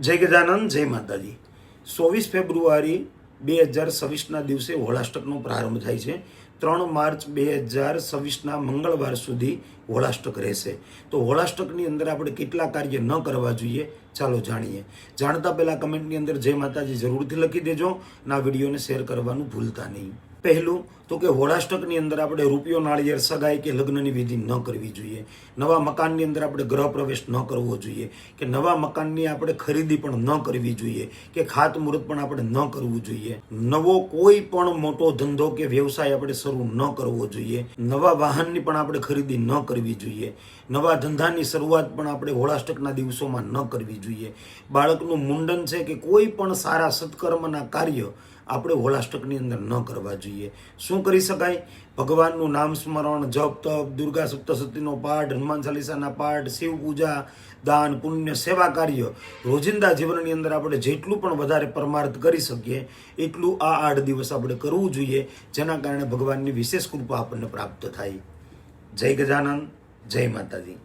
જય ગજાનંદ, જય માતાજી। 24 ફેબ્રુઆરી 2026ના દિવસે હોળાષ્ટકનો પ્રારંભ થાય છે। 3 માર્ચ 2026ના મંગળવાર સુધી હોળાષ્ટક રહેશે। તો હોળાષ્ટકની અંદર આપણે કેટલા કાર્ય ન કરવા જોઈએ ચાલો જાણીએ। જાણતા પહેલા કમેન્ટની અંદર જય માતાજી જરૂરથી લખી દેજો અને આ વિડીયોને શેર કરવાનું ભૂલતા નહીં। પહેલું તો કે હોળાષ્ટકની અંદર આપણે રૂપિયો નાળિયેર સગાઈ કે લગ્નની વિધિ ન કરવી જોઈએ। નવા મકાનની અંદર આપણે ગૃહ પ્રવેશ ન કરવો જોઈએ કે નવા મકાનની આપણે ખરીદી પણ ન કરવી જોઈએ કે ખાતમુહૂર્ત પણ આપણે ન કરવું જોઈએ। નવો કોઈ પણ મોટો ધંધો કે વ્યવસાય આપણે શરૂ ન કરવો જોઈએ। નવા વાહનની પણ આપણે ખરીદી ન કરવી જોઈએ। નવા ધંધાની શરૂઆત પણ આપણે હોળાષ્ટકના દિવસોમાં ન કરવી જોઈએ। બાળકનું મુંડન છે કે કોઈ પણ સારા સત્કર્મના કાર્ય આપણે હોળાષ્ટકની અંદર ન કરવા જોઈએ। શું કરી શકાય? ભગવાનનું નામ સ્મરણ, જપ તપ, દુર્ગા સપ્તશતીનો પાઠ, હનુમાન ચાલીસાના પાઠ, શિવ પૂજા, દાન પુણ્ય, સેવા કાર્ય રોજિંદા જીવનની અંદર આપણે જેટલું પણ વધારે પરમાર્થ કરી શકીએ એટલું આ 8 દિવસ આપણે કરવું જોઈએ, જેના કારણે ભગવાનની વિશેષ કૃપા આપણને પ્રાપ્ત થાય। જય ગજાનંદ, જય માતાજી।